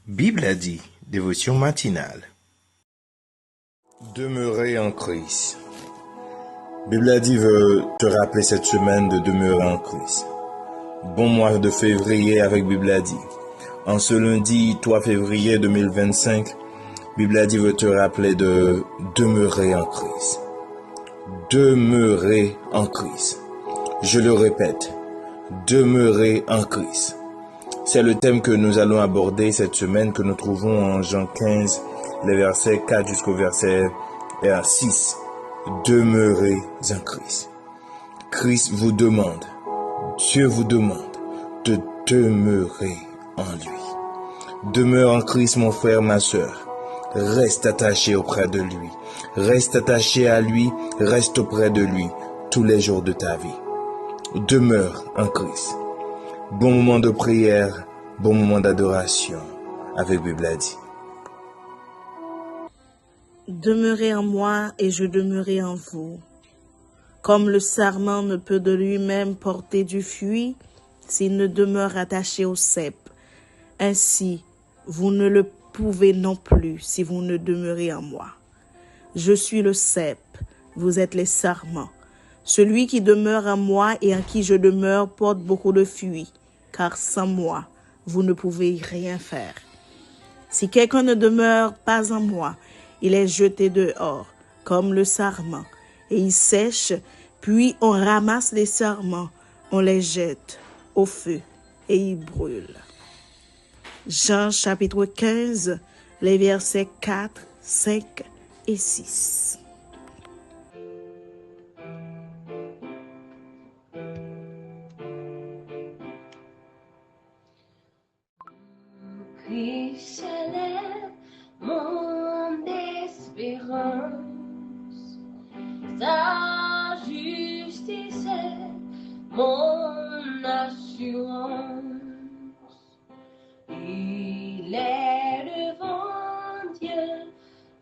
Bible a dit, dévotion matinale. Demeurer en Christ. Bible a dit veut te rappeler cette semaine de demeurer en Christ. Bon mois de février avec Bible a dit. En ce lundi 3 février 2025, Bible a dit veut te rappeler de demeurer en Christ. Demeurer en Christ. Je le répète, demeurer en Christ. C'est le thème que nous allons aborder cette semaine, que nous trouvons en Jean 15, les versets 4 jusqu'au verset 6. Demeurez en Christ. Christ vous demande, Dieu vous demande de demeurer en lui. Demeure en Christ, mon frère, ma soeur. Reste attaché auprès de lui. Reste attaché à lui, reste auprès de lui tous les jours de ta vie. Demeure en Christ. Bon moment de prière, bon moment d'adoration avec Bible a dit. Demeurez en moi et je demeurerai en vous. Comme le sarment ne peut de lui-même porter du fruit s'il ne demeure attaché au cep, ainsi vous ne le pouvez non plus si vous ne demeurez en moi. Je suis le cep, vous êtes les sarments. Celui qui demeure en moi et en qui je demeure porte beaucoup de fruits, car sans moi, vous ne pouvez rien faire. Si quelqu'un ne demeure pas en moi, il est jeté dehors, comme le sarment, et il sèche, puis on ramasse les sarments, on les jette au feu, et ils brûlent. Jean chapitre 15, les versets 4, 5 et 6. Christ élève mon espérance, sa justice est mon assurance. Il est devant Dieu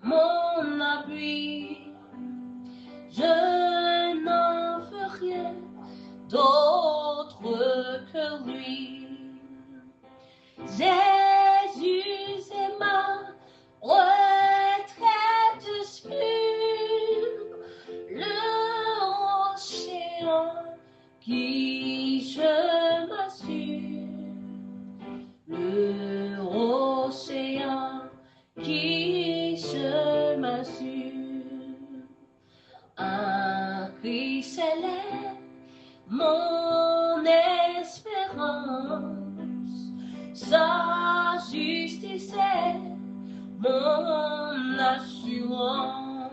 mon appui, je n'en veux rien d'autre que lui. Jésus est ma retraite sûre, le océan qui je m'assure, le océan qui je m'assure. Un Christ élève mon espérance, sa justice est mon assurance.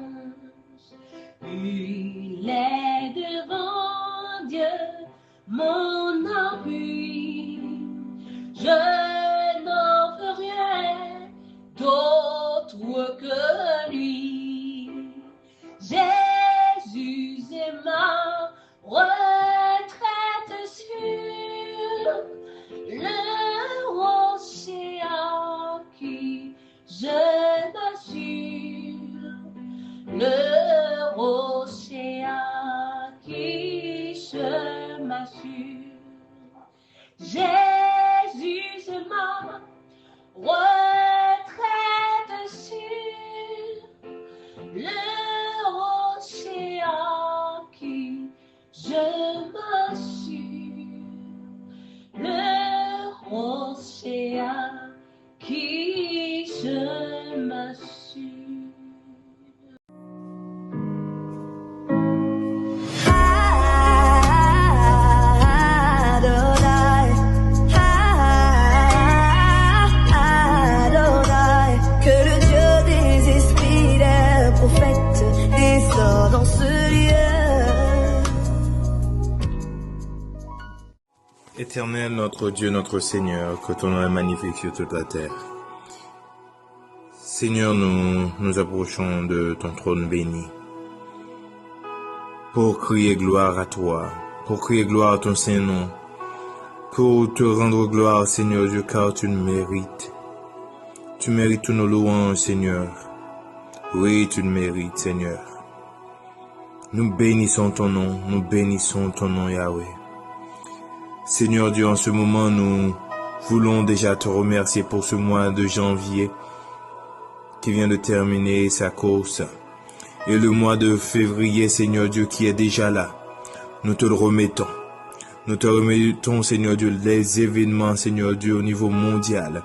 Il est devant Dieu mon appui, je n'en veux rien d'autre que lui. Jésus est ma retraite sûre, le océan qui je m'assure, le océan qui je m'assure. Jésus est ma retraite sûre, le océan qui je m'assure, le océan qui je m'assure. Éternel, notre Dieu, notre Seigneur, que ton nom est magnifique sur toute la terre. Seigneur, nous nous approchons de ton trône béni pour crier gloire à toi, pour crier gloire à ton Saint-Nom, pour te rendre gloire, Seigneur Dieu, car tu le mérites. Tu mérites tous nos louanges, Seigneur. Oui, tu le mérites, Seigneur. Nous bénissons ton nom, Yahweh. Seigneur Dieu, en ce moment, nous voulons déjà te remercier pour ce mois de janvier qui vient de terminer sa course. Et le mois de février, Seigneur Dieu, qui est déjà là. Nous te le remettons. Nous te remettons, Seigneur Dieu, les événements, Seigneur Dieu, au niveau mondial.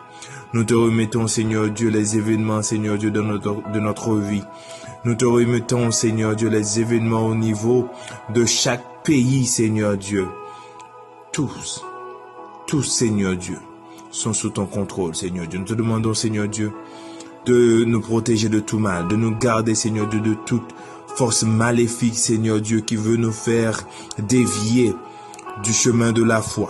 Nous te remettons, Seigneur Dieu, les événements, Seigneur Dieu, de notre vie. Nous te remettons, Seigneur Dieu, les événements au niveau de chaque pays, Seigneur Dieu. Tous, Seigneur Dieu, sont sous ton contrôle, Seigneur Dieu. Nous te demandons, Seigneur Dieu, de nous protéger de tout mal, de nous garder, Seigneur Dieu, de toute force maléfique, Seigneur Dieu, qui veut nous faire dévier du chemin de la foi.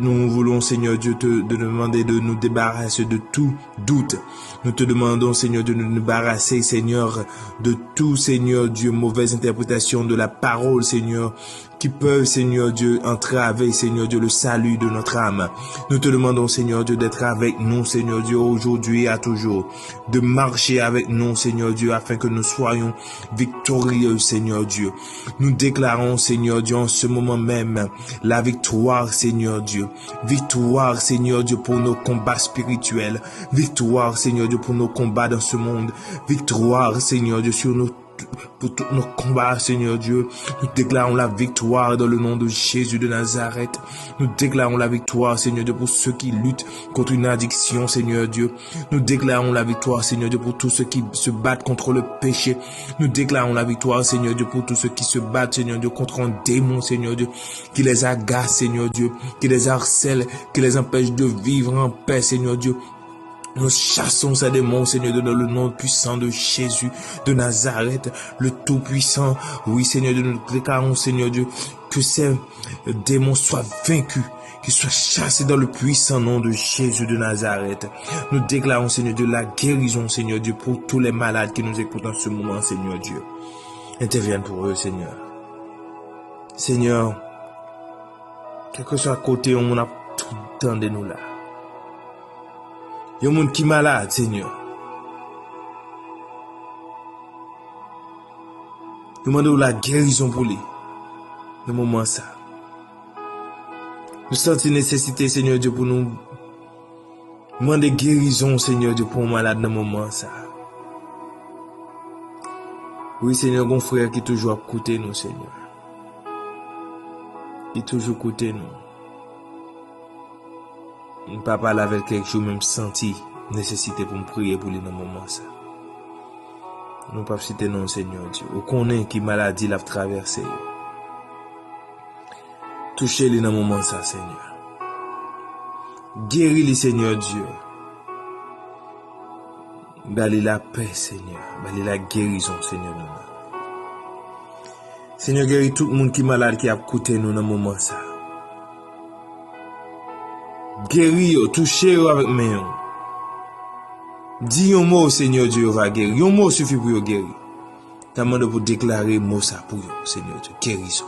Nous voulons, Seigneur Dieu, te demander de nous débarrasser de tout doute. Nous te demandons, Seigneur Dieu, de nous débarrasser, Seigneur, de tout, Seigneur Dieu, mauvaise interprétation de la parole, Seigneur, qui peuvent, Seigneur Dieu, entraver, Seigneur Dieu, le salut de notre âme. Nous te demandons, Seigneur Dieu, d'être avec nous, Seigneur Dieu, aujourd'hui et à toujours, de marcher avec nous, Seigneur Dieu, afin que nous soyons victorieux, Seigneur Dieu. Nous déclarons, Seigneur Dieu, en ce moment même, la victoire, Seigneur Dieu. Victoire, Seigneur Dieu, pour nos combats spirituels. Victoire, Seigneur Dieu, pour nos combats dans ce monde. Victoire, Seigneur Dieu, pour tous nos combats, Seigneur Dieu. Nous déclarons la victoire dans le nom de Jésus de Nazareth. Nous déclarons la victoire, Seigneur Dieu, pour ceux qui luttent contre une addiction, Seigneur Dieu. Nous déclarons la victoire, Seigneur Dieu, pour tous ceux qui se battent contre le péché. Nous déclarons la victoire, Seigneur Dieu, pour tous ceux qui se battent, Seigneur Dieu, contre un démon, Seigneur Dieu, qui les agace, Seigneur Dieu, qui les harcèle, qui les empêche de vivre en paix, Seigneur Dieu. Nous chassons ces démons, Seigneur, dans le nom puissant de Jésus de Nazareth, le Tout-Puissant. Oui, Seigneur, nous déclarons, Seigneur Dieu, que ces démons soient vaincus, qu'ils soient chassés dans le puissant nom de Jésus de Nazareth. Nous déclarons, Seigneur Dieu, la guérison, Seigneur Dieu, pour tous les malades qui nous écoutent en ce moment, Seigneur Dieu. Interviens pour eux, Seigneur. Seigneur, quel que soit à côté, on a tout le temps de nous là. Il y a un monde qui est malade, Seigneur. Nous demandons la guérison pour lui. Dans le moment ça. Nous sentons nécessité, Seigneur Dieu, pour nous demander guérison, Seigneur Dieu, pour un malade dans le moment ça. Oui, Seigneur, mon frère qui toujours à côté nous, Seigneur. Qui toujours à côté nous. Papa avec quelque chose même senti nécessité pour me prier pour lui dans le moment ça. Nous pas citer non Seigneur Dieu. On connaît qui maladie l'a traversé. Touchez-le dans le moment ça Seigneur. Guéris-le Seigneur Dieu. Bali la paix Seigneur. Bali la guérison Seigneur. Seigneur guéris tout le monde qui est malade qui a écouté nous dans le moment ça. Guéris, touchez avec mes. Dis un mot, Seigneur Dieu, va guérir. Un mot suffit pour guérir. T'as demandé pour déclarer mot ça pour vous, Seigneur Dieu. Guérison.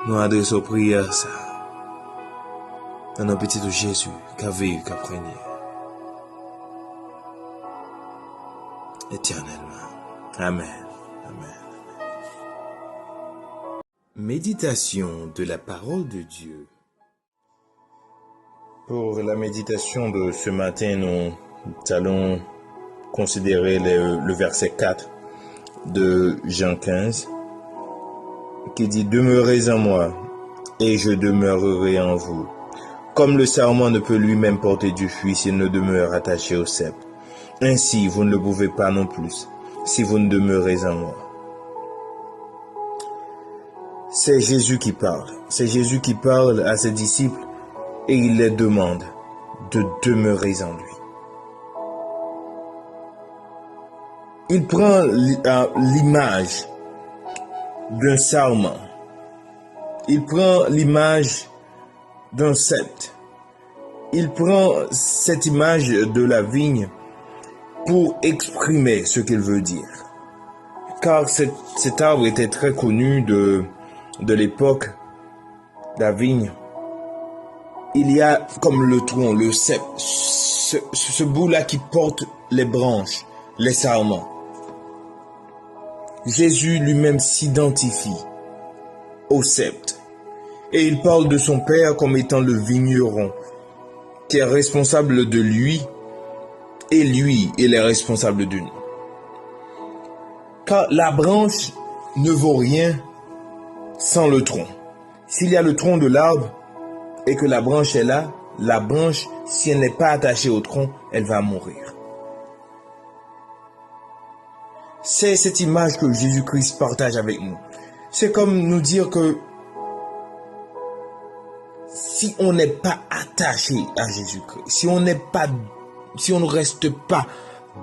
Nous adressons prière ça. Dans le petit de Jésus, qu'a vécu, qu'a prégné. Éternellement. Amen. Amen. Méditation de la parole de Dieu. Pour la méditation de ce matin, nous allons considérer le verset 4 de Jean 15 qui dit « Demeurez en moi et je demeurerai en vous. Comme le sarment ne peut lui-même porter du fruit s'il ne demeure attaché au cep. Ainsi, vous ne le pouvez pas non plus si vous ne demeurez en moi. » C'est Jésus qui parle. C'est Jésus qui parle à ses disciples et il les demande de demeurer en lui. Il prend l'image d'un sarment. Il prend l'image d'un cep. Il prend cette image de la vigne pour exprimer ce qu'il veut dire. Car cet arbre était très connu de l'époque, la vigne. Il y a comme le tronc, le cep, ce bout-là qui porte les branches, les sarments. Jésus lui-même s'identifie au cep Et il parle de son père comme étant le vigneron, qui est responsable de lui, et lui, il est responsable de nous. Car la branche ne vaut rien sans le tronc. S'il y a le tronc de l'arbre et que la branche est là, la branche, si elle n'est pas attachée au tronc, elle va mourir. C'est cette image que Jésus-Christ partage avec nous. C'est comme nous dire que si on n'est pas attaché à Jésus-Christ, si on ne reste pas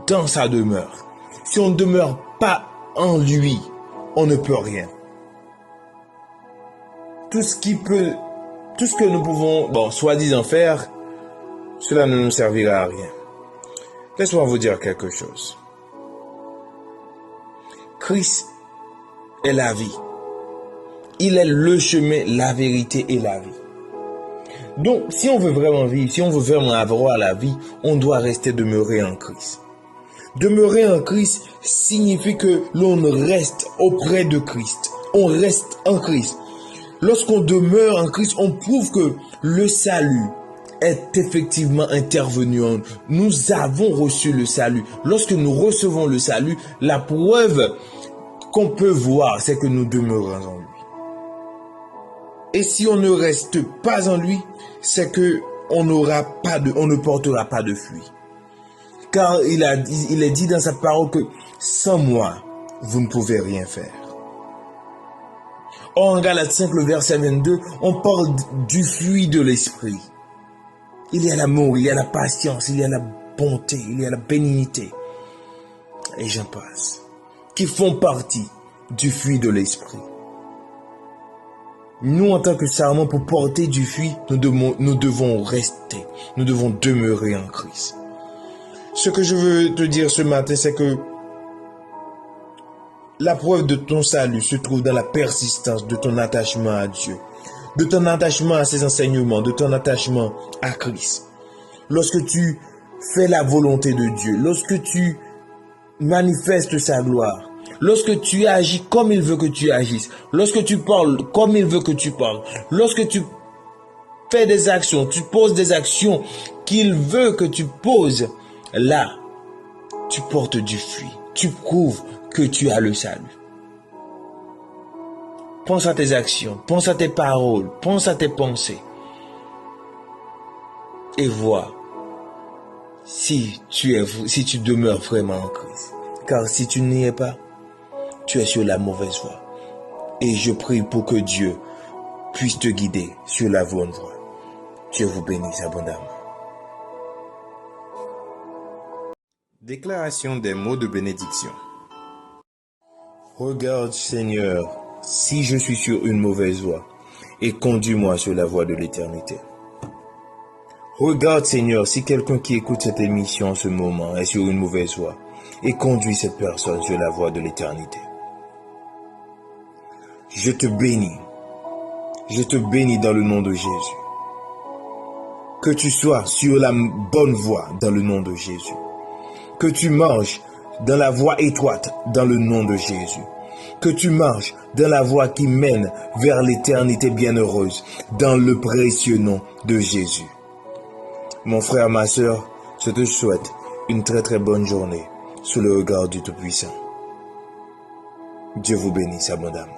dans sa demeure, si on ne demeure pas en lui, on ne peut rien. Tout ce que nous pouvons, soi-disant faire, cela ne nous servira à rien. Laisse-moi vous dire quelque chose. Christ est la vie. Il est le chemin, la vérité et la vie. Donc, si on veut vraiment vivre, si on veut vraiment avoir la vie, on doit rester demeuré en Christ. Demeurer en Christ signifie que l'on reste auprès de Christ. On reste en Christ. Lorsqu'on demeure en Christ, on prouve que le salut est effectivement intervenu en nous. Nous avons reçu le salut. Lorsque nous recevons le salut, la preuve qu'on peut voir, c'est que nous demeurons en lui. Et si on ne reste pas en lui, c'est que on ne portera pas de fruit. Car il est dit dans sa parole que sans moi, vous ne pouvez rien faire. Or, en Galates 5, le verset 22, on parle du fruit de l'esprit. Il y a l'amour, il y a la patience, il y a la bonté, il y a la bénignité. Et j'en passe. Qui font partie du fruit de l'esprit. Nous, en tant que serment, pour porter du fruit, nous devons rester. Nous devons demeurer en Christ. Ce que je veux te dire ce matin, c'est que la preuve de ton salut se trouve dans la persistance de ton attachement à Dieu, de ton attachement à ses enseignements, de ton attachement à Christ. Lorsque tu fais la volonté de Dieu, lorsque tu manifestes sa gloire, lorsque tu agis comme il veut que tu agisses, lorsque tu parles comme il veut que tu parles, lorsque tu fais des actions, tu poses des actions qu'il veut que tu poses, là, tu portes du fruit, tu prouves que tu as le salut. Pense à tes actions, pense à tes paroles, pense à tes pensées. Et vois si tu demeures vraiment en Christ. Car si tu n'y es pas, tu es sur la mauvaise voie. Et je prie pour que Dieu puisse te guider sur la bonne voie. Dieu vous bénisse abondamment. Déclaration des mots de bénédiction. Regarde, Seigneur, si je suis sur une mauvaise voie, et conduis-moi sur la voie de l'éternité. Regarde, Seigneur, si quelqu'un qui écoute cette émission en ce moment est sur une mauvaise voie, et conduis cette personne sur la voie de l'éternité. Je te bénis dans le nom de Jésus. Que tu sois sur la bonne voie dans le nom de Jésus. Que tu marches dans la voie étroite dans le nom de Jésus. Que tu marches dans la voie qui mène vers l'éternité bienheureuse dans le précieux nom de Jésus. Mon frère, ma sœur, je te souhaite une très très bonne journée sous le regard du Tout-Puissant. Dieu vous bénisse abondamment.